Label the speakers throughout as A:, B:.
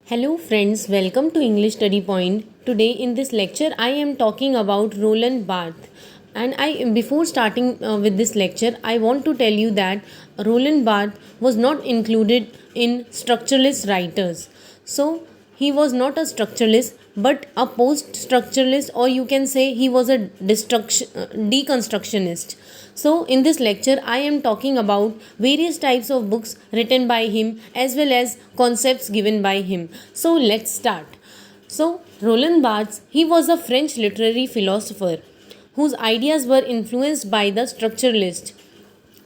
A: Hello friends, welcome to English Study Point. Today in this lecture I am talking about Roland Barthes. And before starting with this lecture, I want to tell you that Roland Barthes was not included in structuralist writers. So he was not a structuralist but a post-structuralist, or you can say he was a deconstructionist. So in this lecture I am talking about various types of books written by him as well as concepts given by him. So let's start. So Roland Barthes, he was a French literary philosopher whose ideas were influenced by the structuralist.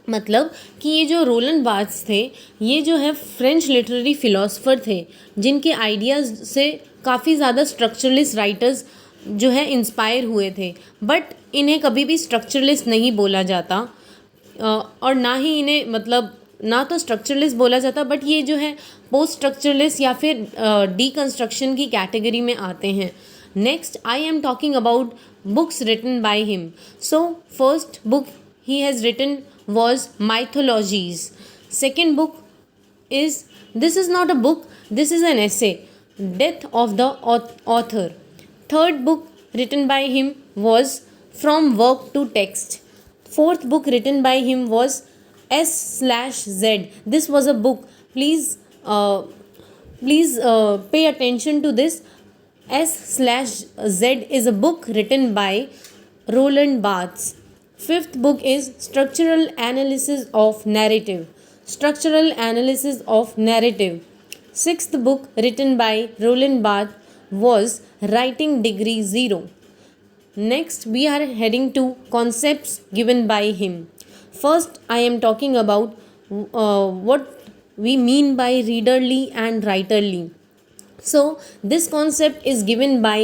A: मतलब कि ये जो रोलन बार्थ्स थे, ये जो है French literary philosopher थे जिनके आइडियाज़ से काफ़ी ज़्यादा स्ट्रक्चरलिस्ट राइटर्स जो है इंस्पायर हुए थे, बट इन्हें कभी भी स्ट्रक्चरलिस्ट नहीं बोला जाता और ना ही इन्हें मतलब ना तो स्ट्रक्चरलिस्ट बोला जाता, बट ये जो है पोस्ट स्ट्रक्चरलिस्ट या फिर डीकंस्ट्रक्शन की कैटेगरी में आते हैं. Next I am talking about books written by him. So first book he has written was Mythologies. Second book is, this is not a book, this is an essay, Death of the Author. Third book written by him was From Work to Text. Fourth book written by him was S/Z. This was a book. Please pay attention to this. S/Z is a book written by Roland Barthes. Fifth book is Structural Analysis of Narrative. Structural Analysis of Narrative. Sixth book written by Roland Barthes was Writing Degree Zero. Next, we are heading to concepts given by him. First, I am talking about what we mean by readerly and writerly. So, this concept is given by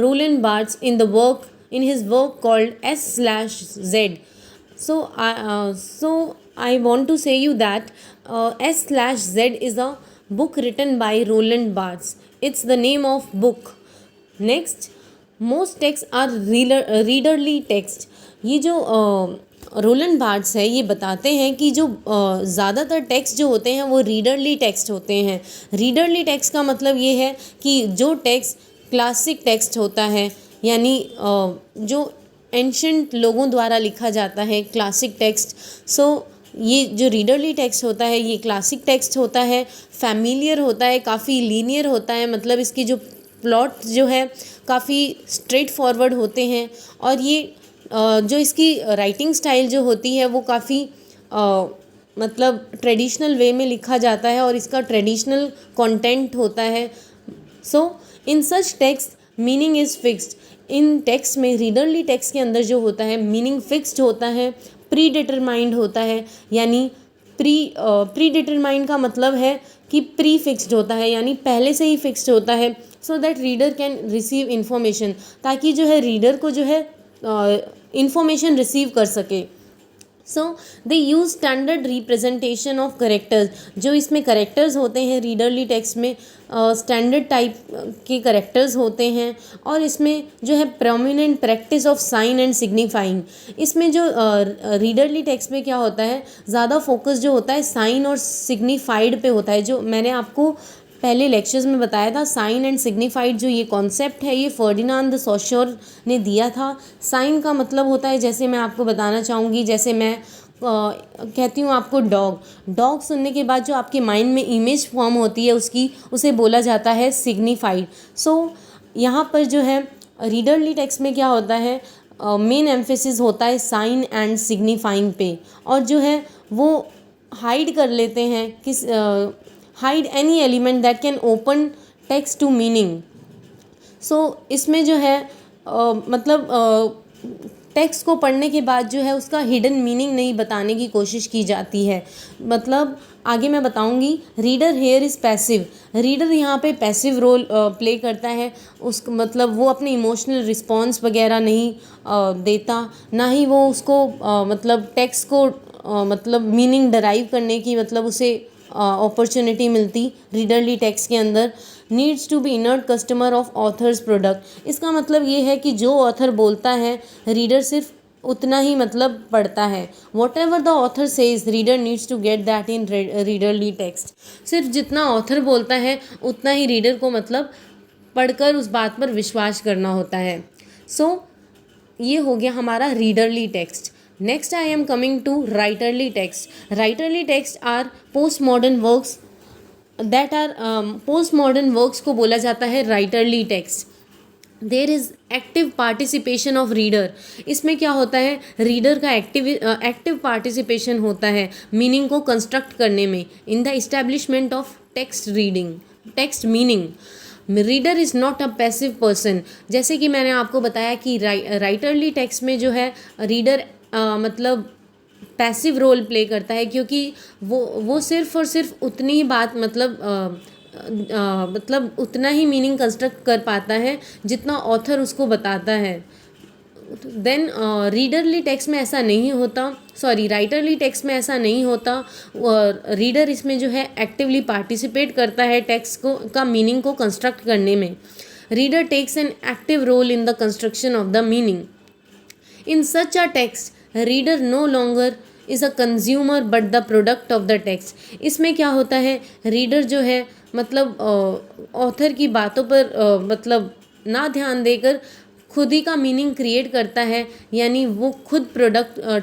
A: Roland Barthes in his work called S/Z. So I want to say you that S/Z is a book written by Roland Barthes. It's the name of book. Next, most texts are readerly text. ये जो Rowland बार्थ्स है ये बताते हैं कि जो ज़्यादातर text जो होते हैं वो रीडरली टेक्स्ट होते हैं. रीडरली टेक्स्ट का मतलब ये है कि जो टेक्स्ट क्लासिक टेक्स्ट होता है, यानी जो एंशंट लोगों द्वारा लिखा जाता है, क्लासिक टेक्स्ट. सो ये जो रीडरली टेक्स्ट होता है ये क्लासिक टेक्स्ट होता है, फैमिलियर होता है, काफ़ी लीनियर होता है, मतलब इसकी जो प्लॉट जो है काफ़ी स्ट्रेट फॉरवर्ड होते हैं, और ये जो इसकी राइटिंग स्टाइल जो होती है वो काफ़ी मतलब ट्रेडिशनल वे में लिखा जाता है और इसका ट्रेडिशनल कंटेंट होता है. So in such text meaning is fixed. इन टेक्स्ट में, रीडरली टेक्स्ट के अंदर जो होता है मीनिंग फिक्स्ड होता है, प्री डिटरमाइंड होता है. यानी प्री डिटरमाइंड का मतलब है कि प्री फिक्स्ड होता है, यानी पहले से ही फिक्स्ड होता है, so that reader can receive information, ताकि जो है रीडर को जो है इन्फॉर्मेशन रिसीव कर सके. So they use standard representation of characters. जो इसमें करेक्टर्स होते हैं रीडरली टेक्स्ट में स्टैंडर्ड टाइप के करेक्टर्स होते हैं, और इसमें जो है prominent practice of sign and signifying. इसमें जो रीडरली टेक्स्ट में क्या होता है, ज़्यादा फोकस जो होता है साइन और सिग्निफाइड पे होता है. जो मैंने आपको पहले लेक्चर्स में बताया था, साइन एंड सिग्निफाइड जो ये कॉन्सेप्ट है ये फर्डिनांड द सॉशोर ने दिया था. साइन का मतलब होता है, जैसे मैं आपको बताना चाहूँगी, जैसे मैं कहती हूँ आपको डॉग सुनने के बाद जो आपके माइंड में इमेज फॉर्म होती है उसकी, उसे बोला जाता है सिग्निफाइड. सो यहाँ पर जो है रीडरली टेक्स्ट में क्या होता है, मेन एम्फेसिस होता है साइन एंड सिग्निफाइंग पे, और जो है वो हाइड कर लेते हैं hide any element that can open text to meaning. So इसमें जो है मतलब टेक्स्ट को पढ़ने के बाद जो है उसका हिडन मीनिंग नहीं बताने की कोशिश की जाती है. मतलब आगे मैं बताऊंगी. Reader here is passive. Reader यहाँ पे पैसिव रोल प्ले करता है. मतलब वो अपने इमोशनल रिस्पॉन्स वगैरह नहीं देता, ना ही वो उसको मतलब टेक्स्ट को मतलब मीनिंग डराइव करने की मतलब उसे अपॉर्चुनिटी मिलती रीडरली टेक्स्ट के अंदर. Needs to be inert customer of author's product. इसका मतलब ये है कि जो ऑथर बोलता है रीडर सिर्फ उतना ही मतलब पढ़ता है। Whatever the author says reader needs to get that in readerly text. सिर्फ जितना ऑथर बोलता है उतना ही रीडर को मतलब पढ़कर उस बात पर विश्वास करना होता है। सो ये हो गया हमारा readerly text. Next I am coming to writerly text. Writerly text are post modern works that are post modern works को बोला जाता है writerly text. There is active participation of reader. इसमें क्या होता है, रीडर का एक्टिव पार्टिसिपेशन होता है मीनिंग को कंस्ट्रक्ट करने में, in the establishment of text meaning. Reader is not a passive person. जैसे कि मैंने आपको बताया कि राइटरली टेक्स्ट में जो है रीडर मतलब पैसिव रोल प्ले करता है, क्योंकि वो सिर्फ और सिर्फ उतनी ही बात मतलब उतना ही मीनिंग कंस्ट्रक्ट कर पाता है जितना ऑथर उसको बताता है। देन रीडरली टेक्स्ट में ऐसा नहीं होता, राइटरली टेक्स्ट में ऐसा नहीं होता। रीडर इसमें जो है एक्टिवली पार्टिसिपेट करता है टेक्स्ट को का मीनिंग को कंस्ट्रक्ट करने में। Reader takes an active role in the construction of the meaning. In such a text reader no longer is a consumer but the product of the text. इसमें क्या होता है, रीडर जो है मतलब ऑथर की बातों पर मतलब ना ध्यान देकर खुद ही का मीनिंग क्रिएट करता है, यानी वो खुद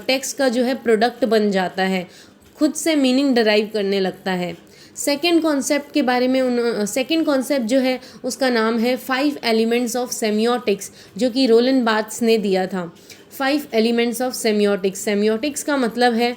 A: टेक्स्ट का जो है प्रोडक्ट बन जाता है, खुद से मीनिंग डराइव करने लगता है। सेकेंड कॉन्सेप्ट के बारे में सेकेंड कॉन्सेप्ट जो है उसका नाम है 5 एलिमेंट्स ऑफ सेमियोटिक्स, जो कि रोलन बार्थ्स ने दिया था। 5 एलिमेंट्स ऑफ सेमियोटिक्स। सेमियोटिक्स का मतलब है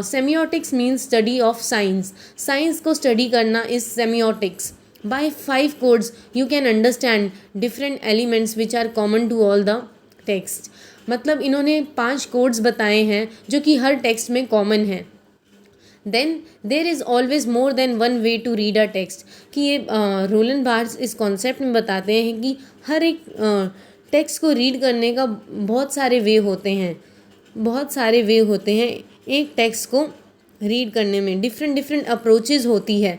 A: semiotics means study of science. Science को स्टडी करना is semiotics. By 5 codes you can understand different elements which are common to all the text. मतलब इन्होंने 5 कोड्स बताए हैं जो कि हर टेक्स्ट में कॉमन है। Then there is always more than one way to read a text. कि ये रोलन बार्थ्स इस कॉन्सेप्ट में बताते हैं कि हर एक टेक्स्ट को रीड करने का बहुत सारे वे होते हैं। एक टेक्स्ट को रीड करने में डिफरेंट अप्रोचेज़ होती है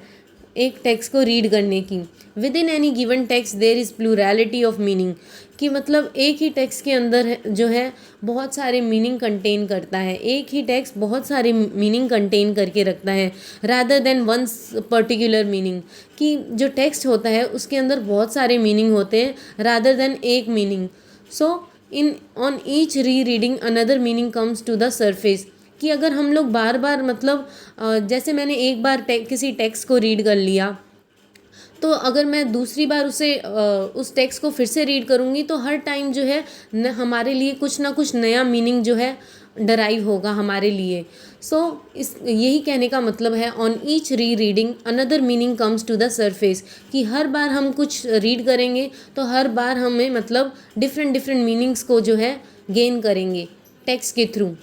A: एक टेक्स्ट को रीड करने की। With in any given text there is plurality of meaning. कि मतलब एक ही टेक्स्ट के अंदर जो है बहुत सारे मीनिंग कंटेन करता है, एक ही टेक्स्ट बहुत सारे मीनिंग कंटेन करके रखता है, rather than one particular meaning. कि जो टेक्स्ट होता है उसके अंदर बहुत सारे मीनिंग होते हैं रादर देन एक meaning. So in on each rereading another meaning comes to the surface. कि अगर हम लोग बार बार मतलब जैसे मैंने एक बार किसी टेक्स्ट को रीड कर लिया, तो अगर मैं दूसरी बार उस टेक्स्ट को फिर से रीड करूँगी तो हर टाइम जो है हमारे लिए कुछ ना कुछ नया मीनिंग जो है डराइव होगा हमारे लिए। सो यही कहने का मतलब है on each rereading another meaning comes to the surface. कि हर बार हम कुछ रीड करेंगे तो हर बार हमें मतलब डिफरेंट मीनिंग्स को जो है गेन करेंगे टेक्स्ट के थ्रू।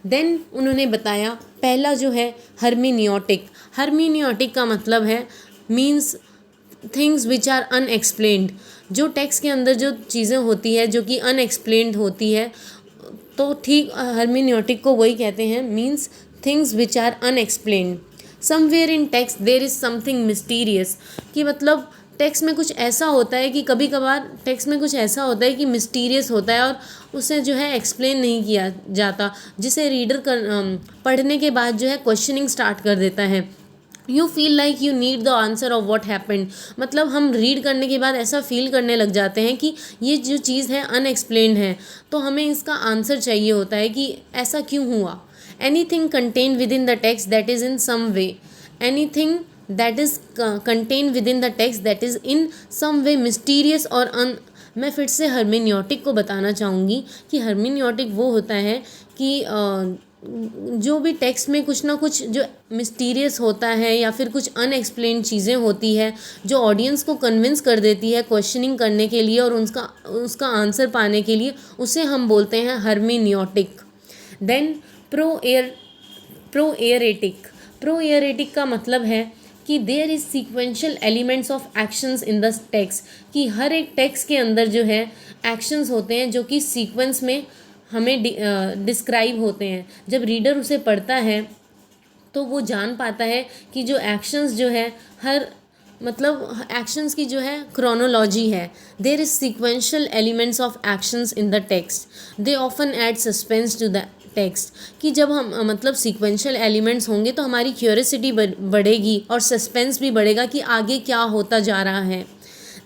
A: देन उन्होंने बताया पहला जो है हर्मेनियोटिक। हर्मेनियोटिक का मतलब है means things which are unexplained. जो टेक्स्ट के अंदर जो चीज़ें होती है जो कि अनएक्सप्लेन्ड होती है, तो ठीक हर्मेनियोटिक को वही कहते हैं, means things which are unexplained. Somewhere in text there is something mysterious. कि मतलब टेक्स्ट में कुछ ऐसा होता है कि कभी कभार टेक्स्ट में कुछ ऐसा होता है कि मिस्टीरियस होता है और उसे जो है एक्सप्लेन नहीं किया जाता, जिसे रीडर पढ़ने के बाद जो है क्वेश्चनिंग स्टार्ट कर देता है। You feel like you need the answer of what happened. मतलब हम रीड करने के बाद ऐसा फील करने लग जाते हैं कि ये जो चीज़ है अनएक्सप्लेन्ड है, तो हमें इसका आंसर चाहिए होता है कि ऐसा क्यों हुआ। Anything contain within the text that is in some way. Anything that is contain within the text that is in some way mysterious और मैं फिर से हर्मेनियोटिक को बताना चाहूँगी कि हर्मेनियोटिक वो होता है कि जो भी टेक्स्ट में कुछ ना कुछ जो मिस्टीरियस होता है या फिर कुछ अनएक्सप्लेन्ड चीज़ें होती है जो ऑडियंस को कन्विंस कर देती है क्वेश्चनिंग करने के लिए और उसका आंसर पाने के लिए, उसे हम बोलते हैं हर्मेनियोटिक। देन प्रोएरेटिक का मतलब है कि there is sequential elements of actions in the text. कि हर एक टेक्स्ट के अंदर जो है एक्शंस होते हैं जो कि सीक्वेंस में हमें डिस्क्राइब होते हैं। जब रीडर उसे पढ़ता है तो वो जान पाता है कि जो एक्शंस जो है हर मतलब एक्शंस की जो है क्रोनोलॉजी है. There is sequential elements of actions in the text. They often add suspense to the text. कि जब हम मतलब सीक्वेंशियल एलिमेंट्स होंगे तो हमारी क्यूरियोसिटी बढ़ेगी और सस्पेंस भी बढ़ेगा कि आगे क्या होता जा रहा है.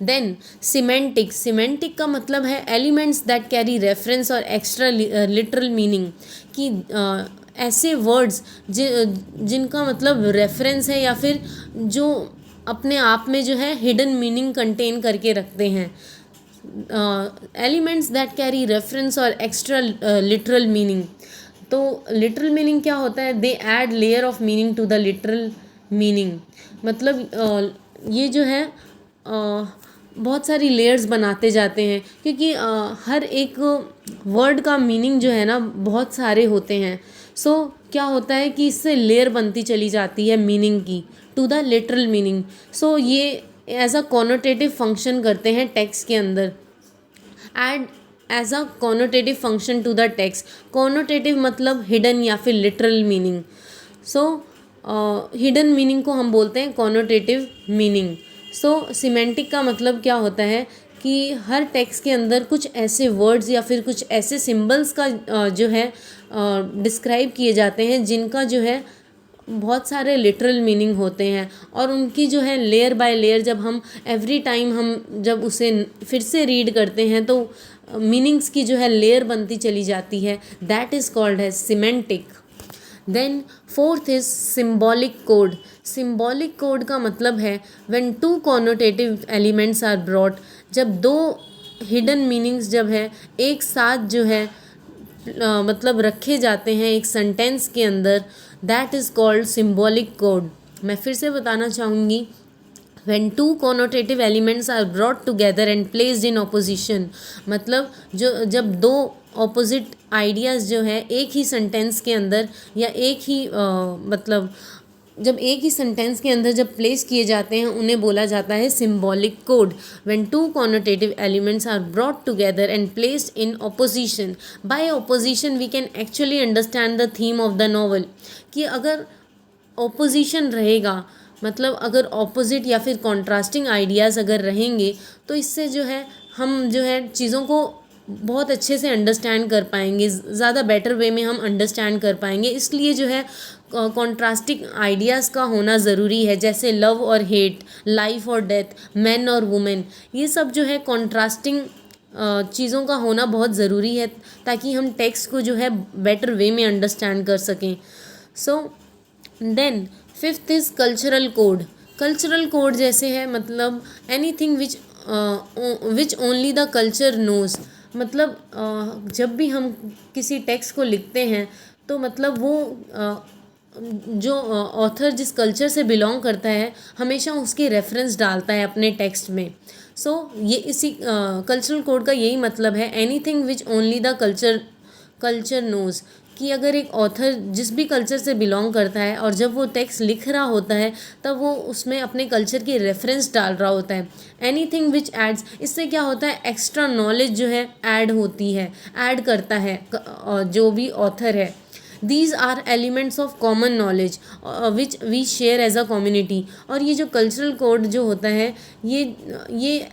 A: Then semantic. सिमेंटिक का मतलब है एलिमेंट्स दैट कैरी रेफरेंस और एक्स्ट्रा लिटरल मीनिंग. कि ऐसे वर्ड्स जिनका मतलब रेफरेंस है या फिर जो अपने आप में जो है हिडन मीनिंग कंटेन करके रखते हैं. एलिमेंट्स दैट कैरी रेफरेंस और एक्स्ट्रा लिटरल मीनिंग. तो लिटरल मीनिंग क्या होता है? They add layer of meaning to the literal meaning. मतलब ये जो है बहुत सारी लेयर्स बनाते जाते हैं क्योंकि हर एक वर्ड का मीनिंग जो है ना बहुत सारे होते हैं. सो क्या होता है कि इससे लेयर बनती चली जाती है मीनिंग की टू द लिटरल मीनिंग. सो ये एज अ कॉनोटेटिव फंक्शन करते हैं टेक्स्ट के अंदर. Add as a connotative function to the text. Connotative मतलब हिडन या फिर literal meaning. So hidden meaning को हम बोलते हैं कॉनोटेटिव मीनिंग. सो सिमेंटिक का मतलब क्या होता है कि हर टेक्स्ट के अंदर कुछ ऐसे वर्ड्स या फिर कुछ ऐसे सिंबल्स का जो है डिस्क्राइब किए जाते हैं जिनका जो है बहुत सारे लिटरल मीनिंग होते हैं और उनकी जो है लेयर बाय लेयर जब हम एवरी टाइम हम जब उसे फिर से रीड करते हैं तो मीनिंग्स की जो है लेयर बनती चली जाती है. That is called as semantic. Then fourth is symbolic code. Symbolic code का मतलब है when two connotative elements are brought. जब दो हिडन मीनिंग्स जब है एक साथ जो है मतलब रखे जाते हैं एक सेंटेंस के अंदर. That is called symbolic code. मैं फिर से बताना चाहूँगी. when two connotative elements are brought together and placed in opposition. मतलब जब दो ऑपोजिट आइडियाज़ जो है एक ही सेंटेंस के अंदर या एक ही मतलब जब एक ही सेंटेंस के अंदर जब प्लेस किए जाते हैं उन्हें बोला जाता है symbolic code. when two connotative elements are brought together and placed in opposition. by opposition we can actually understand the theme of the novel. कि अगर ऑपोजिशन रहेगा मतलब अगर ऑपोजिट या फिर कॉन्ट्रास्टिंग आइडियाज़ अगर रहेंगे तो इससे जो है हम जो है चीज़ों को बहुत अच्छे से अंडरस्टैंड कर पाएंगे. ज़्यादा बेटर वे में हम अंडरस्टैंड कर पाएंगे. इसलिए जो है कॉन्ट्रास्टिंग आइडियाज़ का होना ज़रूरी है. जैसे लव और हेट, लाइफ और डेथ, मैन और वुमेन, ये सब जो है कॉन्ट्रास्टिंग चीज़ों का होना बहुत ज़रूरी है ताकि हम टेक्स्ट को जो है बेटर वे में अंडरस्टैंड कर सकें. So then fifth is cultural code. Cultural code जैसे है मतलब anything which only the culture knows. मतलब जब भी हम किसी टेक्स्ट को लिखते हैं तो मतलब वो जो ऑथर जिस कल्चर से बिलोंग करता है हमेशा उसके रेफरेंस डालता है अपने टेक्स्ट में. सो ये इसी कल्चरल कोड का यही मतलब है anything which only the culture knows. कि अगर एक ऑथर जिस भी कल्चर से बिलोंग करता है और जब वो टेक्स्ट लिख रहा होता है तब वो उसमें अपने कल्चर की रेफरेंस डाल रहा होता है. Anything which adds. इससे क्या होता है एक्स्ट्रा नॉलेज जो है ऐड होती है, ऐड करता है जो भी ऑथर है. These are elements of common knowledge which we share as a community. और ये जो कल्चरल कोड जो होता है ये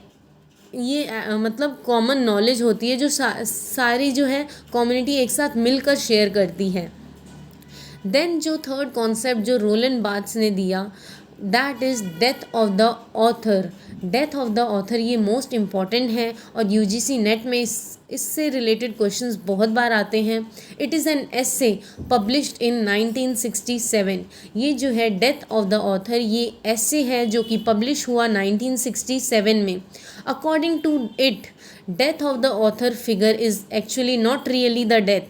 A: मतलब कॉमन नॉलेज होती है जो सारी जो है कम्युनिटी एक साथ मिलकर शेयर करती है. देन जो थर्ड कॉन्सेप्ट जो रोलन बार्थ्स ने दिया that is death of the author. Death of the author ये मोस्ट इम्पॉर्टेंट है और यूजीसी नेट में इससे रिलेटेड क्वेश्चंस बहुत बार आते हैं. It is an essay published in 1967. ये जो है डेथ ऑफ द ऑथर ये एसे है जो कि पब्लिश हुआ 1967 में. According to it death of the author figure is actually not really the death.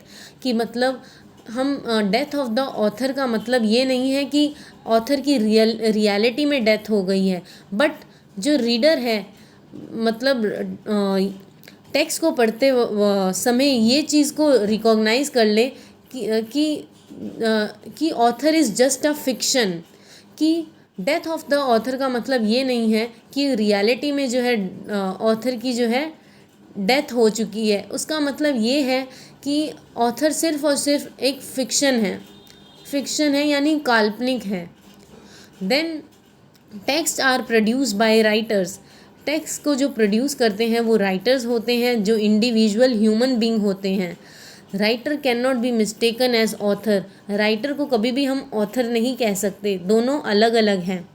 A: कि मतलब हम डेथ ऑफ द ऑथर का मतलब ये नहीं है कि ऑथर की रियलिटी में डेथ हो गई है, बट जो रीडर है मतलब टेक्स्ट को पढ़ते समय ये चीज़ को रिकॉग्नाइज कर ले कि author is just a fiction. कि डेथ ऑफ द ऑथर का मतलब ये नहीं है कि रियलिटी में जो है ऑथर की जो है डेथ हो चुकी है. उसका मतलब ये है कि ऑथर सिर्फ और सिर्फ एक फिक्शन है यानी काल्पनिक है. Then text are produce by writers. Text को जो प्रोड्यूस करते हैं वो राइटर्स होते हैं, जो इंडिविजुअल ह्यूमन बींग होते हैं। Writer can not be mistaken as author. Writer को कभी भी हम ऑथर नहीं कह सकते, दोनों अलग अलग हैं।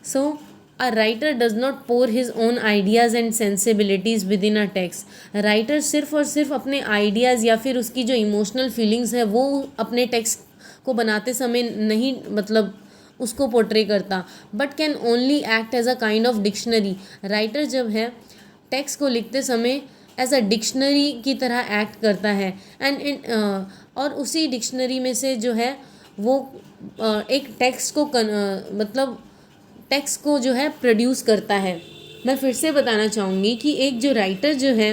A: So a writer does not pour his own ideas and sensibilities within a text. Writer सिर्फ और सिर्फ अपने आइडियाज़ या फिर उसकी जो इमोशनल फीलिंग्स है वो अपने टेक्स्ट को बनाते समय नहीं मतलब उसको पोर्ट्रे करता, but can only act as a kind of dictionary. Writer जब है टेक्स्ट को लिखते समय एज अ डिक्शनरी की तरह एक्ट करता है एंड और उसी डिक्शनरी में से जो है वो एक टेक्स्ट को मतलब टेक्स्ट को जो है प्रोड्यूस करता है। मैं फिर से बताना चाहूँगी कि एक जो राइटर जो है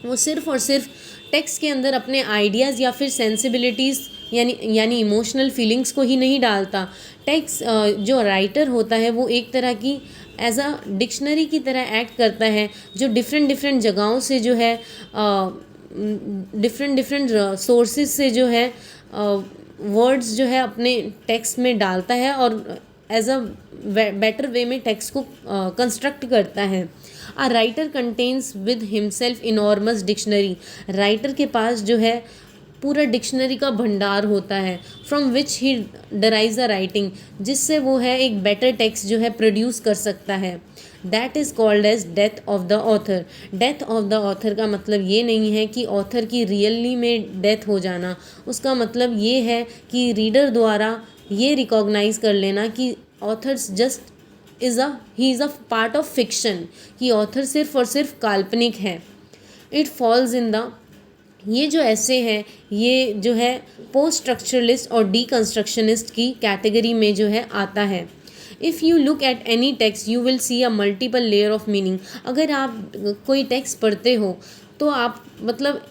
A: वो सिर्फ और सिर्फ टेक्स्ट के अंदर अपने आइडियाज़ या फिर सेंसिबिलिटीज़ यानी इमोशनल फीलिंग्स को ही नहीं डालता। टेक्स्ट जो राइटर होता है वो एक तरह की एज अ डिक्शनरी की तरह एक्ट करता है, जो डिफरेंट डिफरेंट जगहों से जो है डिफरेंट डिफरेंट सोर्सेज से जो है वर्ड्स जो है अपने टेक्स्ट में डालता है और एज अ बेटर वे में टेक्स्ट को कंस्ट्रक्ट करता है। A writer contains with himself enormous dictionary. Writer के पास जो है पूरा डिक्शनरी का भंडार होता है, from which he डराइव्स a writing, जिससे वो है एक बेटर टेक्स्ट जो है प्रोड्यूस कर सकता है। That is called as death of the author. Death of the author का मतलब ये नहीं है कि ऑथर की रियली में डेथ हो जाना, उसका मतलब ये है कि रीडर द्वारा ये रिकॉग्नाइज कर लेना कि authors just he is a part of fiction, कि ऑथर सिर्फ और सिर्फ काल्पनिक है। इट फॉल्स इन द ये जो ऐसे हैं ये जो है पोस्ट स्ट्रक्चरलिस्ट और डीकंस्ट्रक्शनिस्ट की कैटेगरी में जो है आता है। If you look at any text you will see a multiple layer of meaning. अगर आप कोई टेक्स्ट पढ़ते हो तो आप मतलब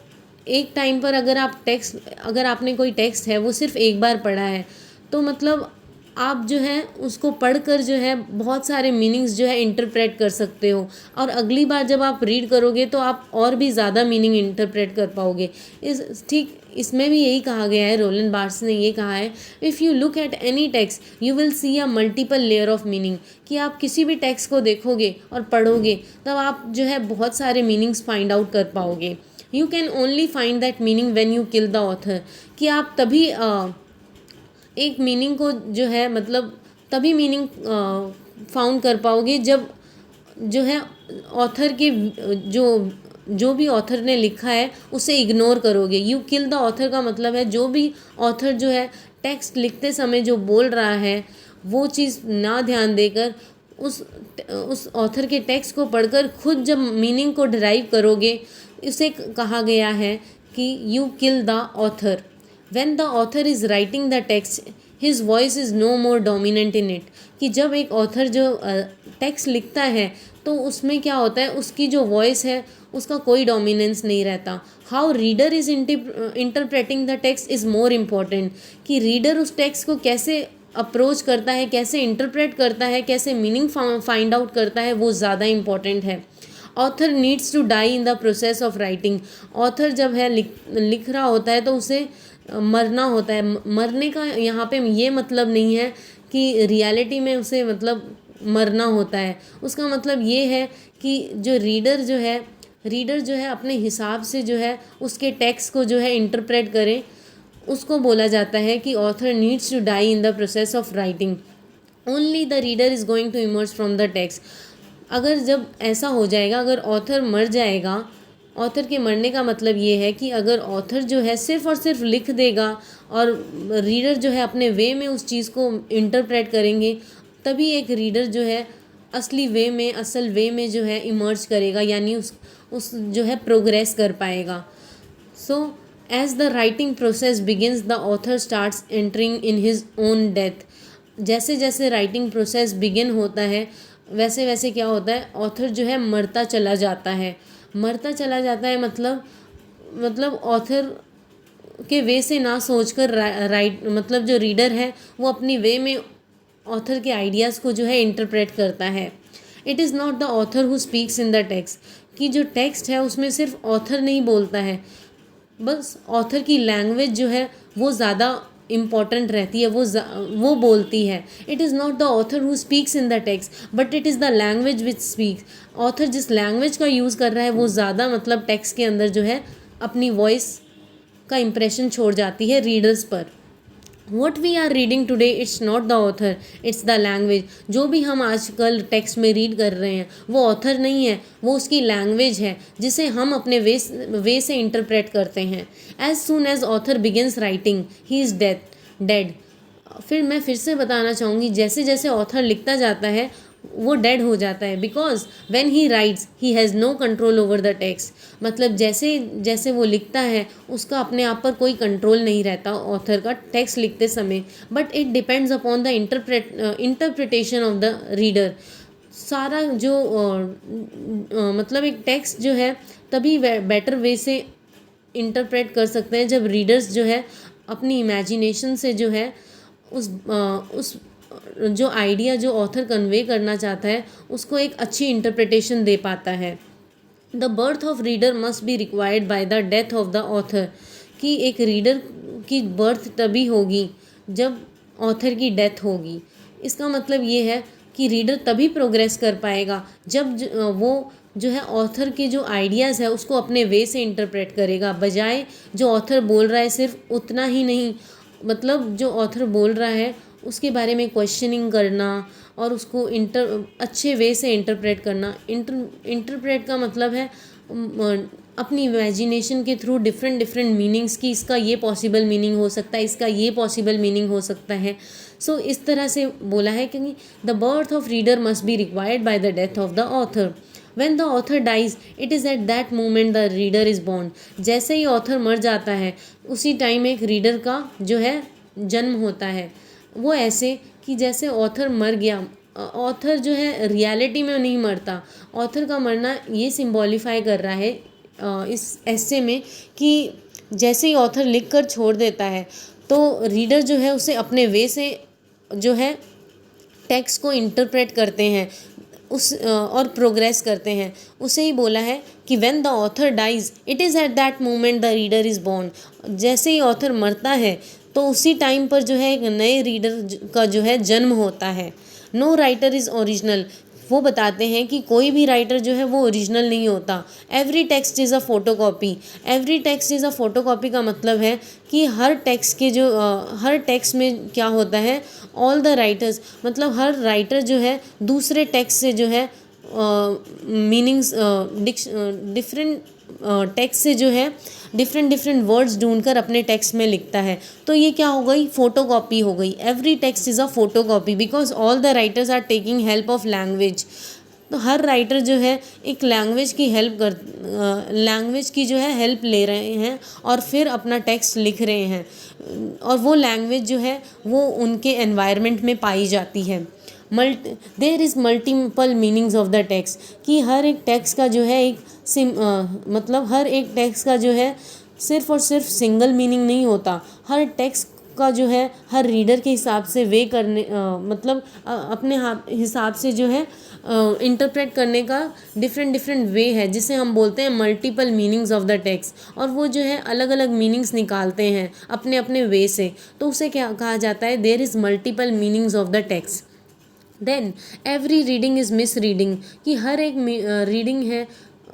A: एक टाइम पर अगर आपने कोई टेक्स्ट है वो सिर्फ एक बार पढ़ा है तो मतलब आप जो है उसको पढ़कर जो है बहुत सारे मीनिंग्स जो है इंटरप्रेट कर सकते हो, और अगली बार जब आप रीड करोगे तो आप और भी ज़्यादा मीनिंग इंटरप्रेट कर पाओगे। इसमें भी यही कहा गया है, रोलैंड बार्थ्स ने ये कहा है, if you look at any text you will see a multiple layer of meaning, कि आप किसी भी टेक्स्ट को देखोगे और पढ़ोगे तब आप जो है बहुत सारे मीनिंग्स फाइंड आउट कर पाओगे। You can only find that meaning when you kill the author, कि आप तभी एक मीनिंग को जो है मतलब तभी मीनिंग फाउंड कर पाओगे जब जो है ऑथर के जो जो भी ऑथर ने लिखा है उसे इग्नोर करोगे। यू किल द ऑथर का मतलब है जो भी ऑथर जो है टेक्स्ट लिखते समय जो बोल रहा है वो चीज़ ना ध्यान देकर उस ऑथर के टेक्स्ट को पढ़कर खुद जब मीनिंग को डिराइव करोगे, इसे कहा गया है कि you kill the author. When the author is writing the text, his voice is no more dominant in it, कि जब एक ऑथर जो टेक्स्ट लिखता है तो उसमें क्या होता है, उसकी जो वॉइस है उसका कोई डोमिनेंस नहीं रहता। How reader is interpreting the text is more important, कि रीडर उस टेक्स्ट को कैसे अप्रोच करता है, कैसे इंटरप्रेट करता है, कैसे मीनिंग फाइंड आउट करता है, वो ज़्यादा इम्पॉर्टेंट है। Author needs to die in the process of writing. Author जब है लिख रहा होता है तो उसे मरना होता है। मरने का यहाँ पे ये मतलब नहीं है कि रियलिटी में उसे मतलब मरना होता है, उसका मतलब ये है कि जो रीडर जो है अपने हिसाब से जो है उसके टेक्स्ट को जो है इंटरप्रेट करें, उसको बोला जाता है कि author needs to die in the process of writing. Only the reader is going to emerge from the text. अगर जब ऐसा हो जाएगा, अगर ऑथर मर जाएगा, ऑथर के मरने का मतलब ये है कि अगर ऑथर जो है सिर्फ और सिर्फ लिख देगा और रीडर जो है अपने वे में उस चीज़ को इंटरप्रेट करेंगे, तभी एक रीडर जो है असल वे में जो है इमर्ज करेगा, यानी उस जो है प्रोग्रेस कर पाएगा। So as the writing process begins the author starts entering in his own death. जैसे जैसे राइटिंग प्रोसेस बिगिन होता है वैसे वैसे क्या होता है, ऑथर जो है मरता चला जाता है। मतलब ऑथर के वे से ना सोचकर मतलब जो रीडर है वो अपनी वे में ऑथर के आइडियाज़ को जो है इंटरप्रेट करता है। It is not the author who speaks in the text, कि जो टेक्स्ट है उसमें सिर्फ ऑथर नहीं बोलता है, बस ऑथर की लैंग्वेज जो है वो ज़्यादा इम्पॉर्टेंट रहती है, वो बोलती है. It is not the author who speaks in the text but it is the language which speaks. Author जिस लैंग्वेज का यूज़ कर रहा है वो ज़्यादा मतलब टेक्स्ट के अंदर जो है अपनी वॉइस का इम्प्रेशन छोड़ जाती है रीडर्स पर. What we are reading today it's not the author, it's the language. जो भी हम आजकल टेक्स्ट में रीड कर रहे हैं वो ऑथर नहीं है, वो उसकी लैंग्वेज है जिसे हम अपने वे से इंटरप्रेट करते हैं. As soon as author begins writing he is dead. फिर से बताना चाहूँगी, जैसे जैसे ऑथर लिखता जाता है वो डेड हो जाता है. Because when he writes he has no control over the text. मतलब जैसे जैसे वो लिखता है उसका अपने आप पर कोई कंट्रोल नहीं रहता ऑथर का टेक्स्ट लिखते समय. But it depends upon the interpretation of the reader. सारा जो मतलब एक टेक्स्ट जो है तभी बेटर वे से इंटरप्रेट कर सकते हैं जब रीडर्स जो है अपनी इमेजिनेशन से जो है उस जो आइडिया जो ऑथर कन्वे करना चाहता है उसको एक अच्छी इंटरप्रिटेशन दे पाता है. The birth of reader must be required by the death of the author. कि एक रीडर की बर्थ तभी होगी जब ऑथर की डेथ होगी. इसका मतलब ये है कि रीडर तभी प्रोग्रेस कर पाएगा जब वो जो है ऑथर के जो आइडियाज़ है उसको अपने वे से इंटरप्रेट करेगा, बजाय जो ऑथर बोल रहा है सिर्फ उतना ही नहीं, मतलब जो ऑथर बोल रहा है उसके बारे में क्वेश्चनिंग करना और उसको अच्छे वे से इंटरप्रेट करना. इंटरप्रेट का मतलब है अपनी इमेजिनेशन के थ्रू डिफरेंट डिफरेंट मीनिंग्स की, इसका ये पॉसिबल मीनिंग हो सकता है, इसका ये पॉसिबल मीनिंग हो सकता है. सो इस तरह से बोला है कि the birth of reader must be required by the death of the author. When the author dies, it is at that moment the reader is born. जैसे ही ऑथर मर जाता है उसी टाइम एक रीडर का जो है जन्म होता है. वो ऐसे कि जैसे ऑथर मर गया, ऑथर जो है रियलिटी में नहीं मरता. ऑथर का मरना ये सिंबॉलीफाई कर रहा है इस ऐसे में कि जैसे ही ऑथर लिख कर छोड़ देता है तो रीडर जो है उसे अपने वे से जो है टेक्स्ट को इंटरप्रेट करते हैं और प्रोग्रेस करते हैं. उसे ही बोला है कि when the author dies it is at that moment the reader is born. जैसे ही ऑथर मरता है तो उसी टाइम पर जो है एक नए रीडर का जो है जन्म होता है. No writer is original. वो बताते हैं कि कोई भी राइटर जो है वो ओरिजिनल नहीं होता. Every text is a photo copy. Every text is a photo copy का मतलब है कि हर टेक्स्ट में क्या होता है, ऑल द राइटर्स मतलब हर राइटर जो है दूसरे टेक्स्ट से जो है मीनिंग्स डिफरेंट टेक्स्ट से जो है डिफरेंट डिफरेंट वर्ड्स ढूंढकर अपने टेक्स्ट में लिखता है. तो ये क्या हो गई, फोटो कॉपी हो गई. Every text is a photocopy because all the writers are taking help of language. तो हर राइटर जो है एक लैंग्वेज की जो है हेल्प ले रहे हैं और फिर अपना टेक्स्ट लिख रहे हैं. और वो लैंग्वेज जो है वो उनके एनवायरनमेंट में पाई जाती है. There is multiple meanings of the text. कि हर एक टेक्स्ट का जो है मतलब हर एक टेक्स्ट का जो है सिर्फ और सिर्फ सिंगल मीनिंग नहीं होता. हर टेक्स्ट का जो है हर रीडर के हिसाब से मतलब अपने हिसाब से जो है इंटरप्रेट करने का डिफरेंट डिफरेंट वे है जिसे हम बोलते हैं multiple meanings of the text. और वो जो है अलग अलग मीनिंग्स निकालते हैं अपने अपने वे से. तो उसे क्या कहा जाता है, there is multiple meanings of the text. Then every reading is misreading. कि हर एक रीडिंग है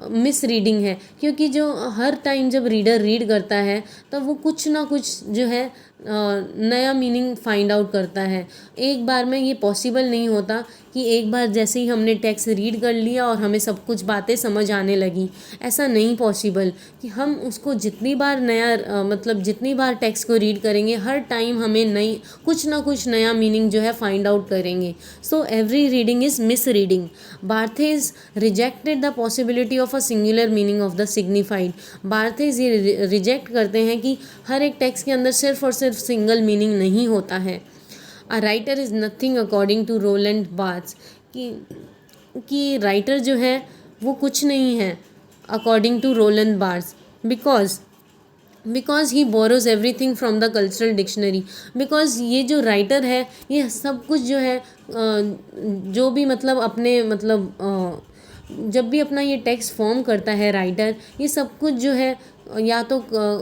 A: मिस रीडिंग है, क्योंकि जो हर टाइम जब रीडर रीड करता है तब वो कुछ ना कुछ जो है नया मीनिंग फाइंड आउट करता है. एक बार में ये पॉसिबल नहीं होता कि एक बार जैसे ही हमने टेक्स्ट रीड कर लिया और हमें सब कुछ बातें समझ आने लगी. ऐसा नहीं पॉसिबल कि हम उसको जितनी बार मतलब जितनी बार टेक्स्ट को रीड करेंगे हर टाइम हमें कुछ ना कुछ नया मीनिंग जो है फाइंड आउट करेंगे. So every reading is misreading. Barthes rejected the possibility of a singular meaning of the signified. Barthes ये रिजेक्ट करते हैं कि हर एक टेक्स्ट के अंदर सिर्फ और सिर्फ सिंगल मीनिंग नहीं होता है. A writer is nothing according to Roland Barthes. कि राइटर जो है वो कुछ नहीं है according to Roland Barthes. Because he borrows everything from the cultural dictionary. Because ये जो राइटर है ये सब कुछ जो है जो भी मतलब अपने मतलब जब भी अपना ये टेक्स्ट फॉर्म करता है राइटर, ये सब कुछ जो है या तो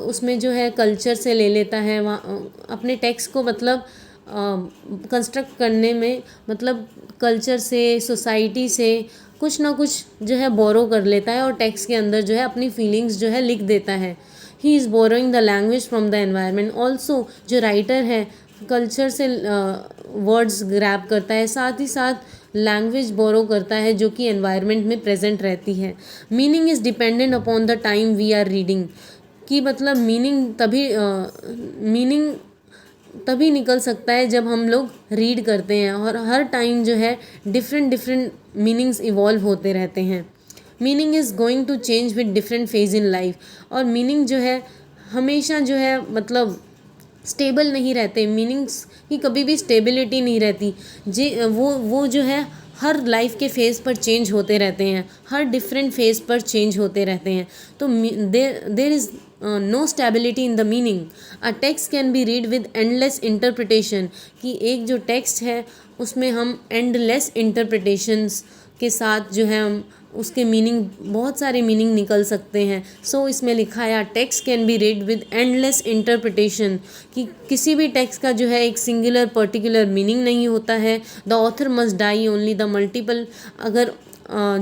A: उसमें जो है कल्चर से ले लेता है, वहाँ अपने टेक्स्ट को मतलब कंस्ट्रक्ट करने में मतलब कल्चर से, सोसाइटी से कुछ ना कुछ जो है बोरो कर लेता है और टेक्स्ट के अंदर जो है अपनी फीलिंग्स जो है लिख देता है। He is borrowing the language from the environment. Also जो राइटर है कल्चर से वर्ड्स ग्रैब करता है, साथ ही साथ लैंग्वेज बोरो करता है जो कि एनवायरनमेंट में प्रेजेंट रहती है। Meaning is dependent upon the time we are reading, कि मतलब मीनिंग तभी निकल सकता है जब हम लोग रीड करते हैं, और हर टाइम जो है डिफरेंट मीनिंग्स इवॉल्व होते रहते हैं। Meaning is going to change with different phase in life, और मीनिंग जो है हमेशा जो है मतलब स्टेबल नहीं रहते, मीनिंग्स की कभी भी स्टेबिलिटी नहीं रहती जी। वो जो है हर लाइफ के फेज़ पर चेंज होते रहते हैं, हर डिफरेंट फेज़ पर चेंज होते रहते हैं। तो there is no stability in the meaning. A text can be read with endless interpretation, कि एक जो टेक्स्ट है उसमें हम एंडलेस इंटरप्रिटेशंस के साथ जो है हम उसके मीनिंग, बहुत सारे मीनिंग निकल सकते हैं। सो इसमें लिखा है text can be read with endless interpretation, कि किसी भी टेक्स्ट का जो है एक सिंगुलर पर्टिकुलर मीनिंग नहीं होता है। The author must die only the multiple, अगर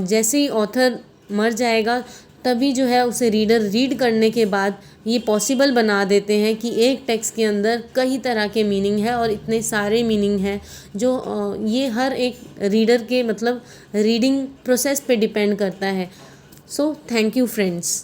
A: जैसे ही ऑथर मर जाएगा तभी जो है उसे रीडर रीड करने के बाद ये पॉसिबल बना देते हैं कि एक टेक्स्ट के अंदर कई तरह के मीनिंग है और इतने सारे मीनिंग हैं जो ये हर एक रीडर के मतलब रीडिंग प्रोसेस पे डिपेंड करता है। So thank you friends.